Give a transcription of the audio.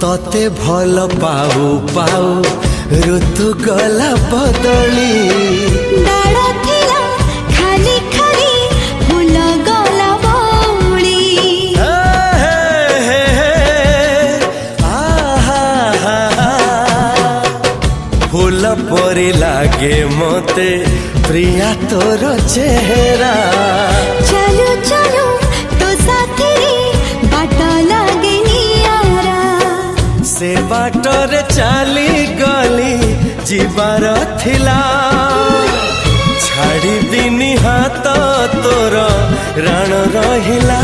तते भल पाऊ पाऊ ऋतु गला बदली डाळ थिला खाली खाली फूल गला बौली फूल परी लागे मते प्रिया तोर चेहरा चलो चलो तो साथी बाट लागे नियारा से बाटरे चली गली जीवार थिला छाड़ी दिनी हाथ तोर राण रहिला।